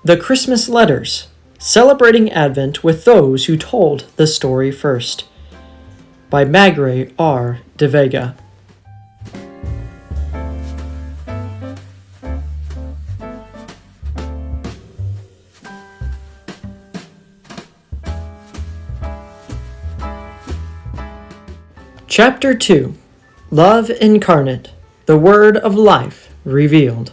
The Christmas Letters, Celebrating Advent with Those Who Told the Story First, by Magrey R. DeVega. Chapter 2, Love Incarnate, the Word of Life Revealed.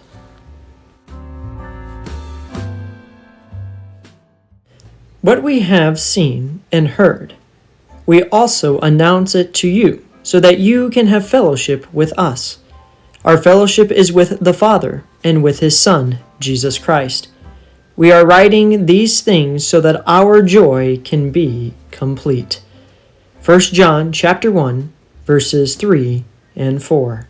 What we have seen and heard, we also announce it to you, so that you can have fellowship with us. Our fellowship is with the Father and with His Son, Jesus Christ. We are writing these things so that our joy can be complete. 1 John chapter 1, verses 3 and 4.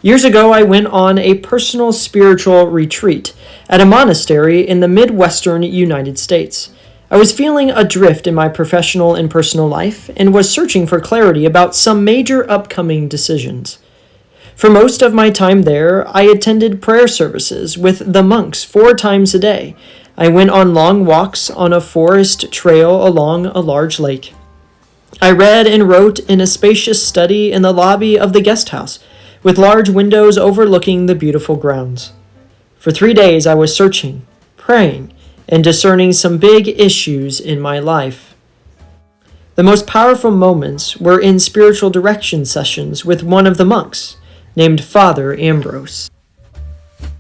Years ago, I went on a personal spiritual retreat at a monastery in the Midwestern United States. I was feeling adrift in my professional and personal life and was searching for clarity about some major upcoming decisions. For most of my time there, I attended prayer services with the monks 4 times a day. I went on long walks on a forest trail along a large lake. I read and wrote in a spacious study in the lobby of the guest house, with large windows overlooking the beautiful grounds. For 3 days I was searching, praying, and discerning some big issues in my life. The most powerful moments were in spiritual direction sessions with one of the monks, named Father Ambrose.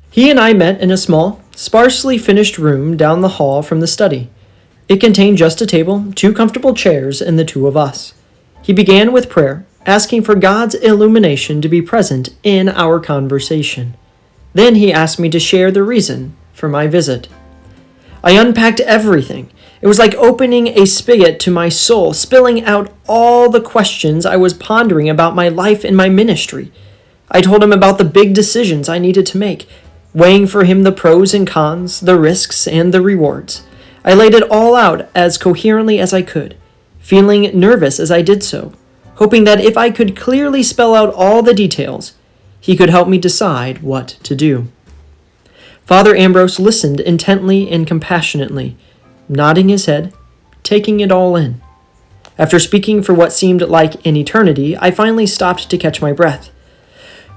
He and I met in a small, sparsely finished room down the hall from the study. It contained just a table, 2 comfortable chairs, and the 2 of us. He began with prayer, asking for God's illumination to be present in our conversation. Then he asked me to share the reason for my visit. I unpacked everything. It was like opening a spigot to my soul, spilling out all the questions I was pondering about my life and my ministry. I told him about the big decisions I needed to make, weighing for him the pros and cons, the risks and the rewards. I laid it all out as coherently as I could, feeling nervous as I did so, hoping that if I could clearly spell out all the details, he could help me decide what to do. Father Ambrose listened intently and compassionately, nodding his head, taking it all in. After speaking for what seemed like an eternity, I finally stopped to catch my breath.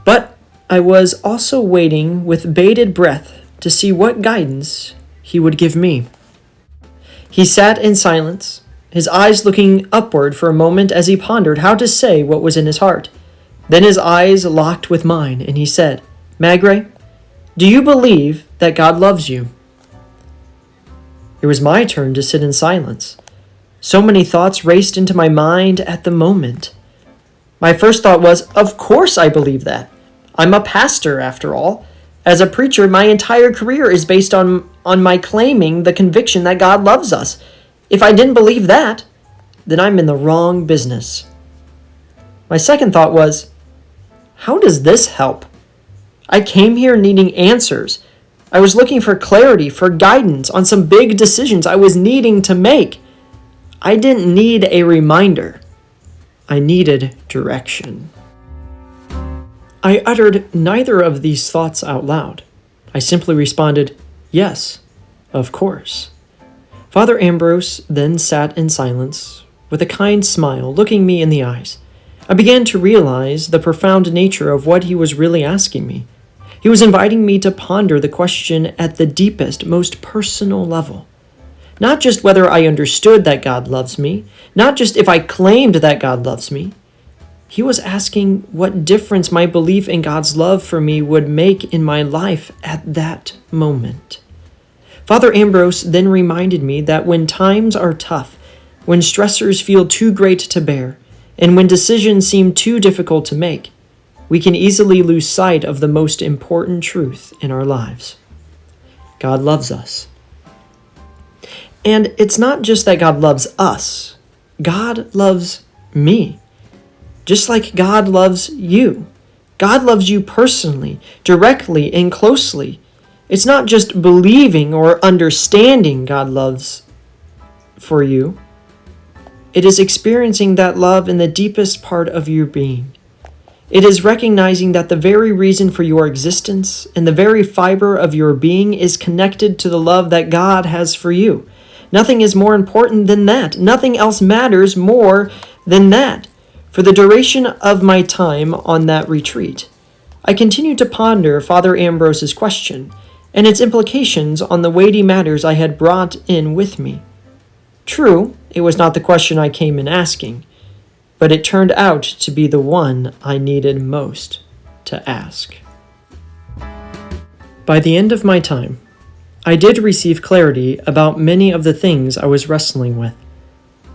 But I was also waiting with bated breath to see what guidance he would give me. He sat in silence, his eyes looking upward for a moment as he pondered how to say what was in his heart. Then his eyes locked with mine, and he said, "Magrey, do you believe that God loves you?" It was my turn to sit in silence. So many thoughts raced into my mind at the moment. My first thought was, of course I believe that. I'm a pastor, after all. As a preacher, my entire career is based on my claiming the conviction that God loves us. If I didn't believe that, then I'm in the wrong business. My second thought was, how does this help? I came here needing answers. I was looking for clarity, for guidance on some big decisions I was needing to make. I didn't need a reminder. I needed direction. I uttered neither of these thoughts out loud. I simply responded, yes, of course. Father Ambrose then sat in silence, with a kind smile, looking me in the eyes. I began to realize the profound nature of what he was really asking me. He was inviting me to ponder the question at the deepest, most personal level. Not just whether I understood that God loves me, not just if I claimed that God loves me. He was asking what difference my belief in God's love for me would make in my life at that moment. Father Ambrose then reminded me that when times are tough, when stressors feel too great to bear, and when decisions seem too difficult to make, we can easily lose sight of the most important truth in our lives. God loves us. And it's not just that God loves us. God loves me. Just like God loves you. God loves you personally, directly, and closely. It's not just believing or understanding God loves for you. It is experiencing that love in the deepest part of your being. It is recognizing that the very reason for your existence and the very fiber of your being is connected to the love that God has for you. Nothing is more important than that. Nothing else matters more than that. For the duration of my time on that retreat, I continued to ponder Father Ambrose's question and its implications on the weighty matters I had brought in with me. True, it was not the question I came in asking, but it turned out to be the one I needed most to ask. By the end of my time, I did receive clarity about many of the things I was wrestling with,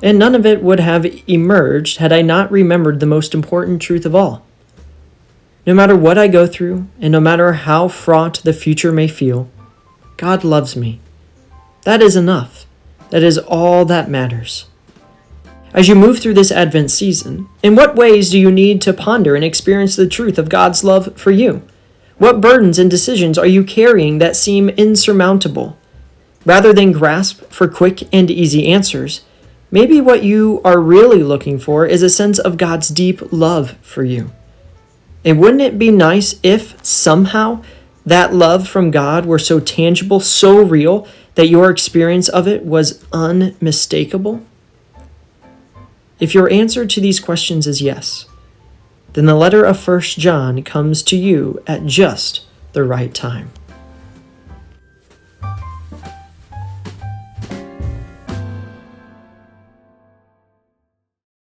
and none of it would have emerged had I not remembered the most important truth of all. No matter what I go through, and no matter how fraught the future may feel, God loves me. That is enough. That is all that matters. As you move through this Advent season, in what ways do you need to ponder and experience the truth of God's love for you? What burdens and decisions are you carrying that seem insurmountable? Rather than grasp for quick and easy answers, maybe what you are really looking for is a sense of God's deep love for you. And wouldn't it be nice if somehow that love from God were so tangible, so real, that your experience of it was unmistakable? If your answer to these questions is yes, then the letter of 1 John comes to you at just the right time.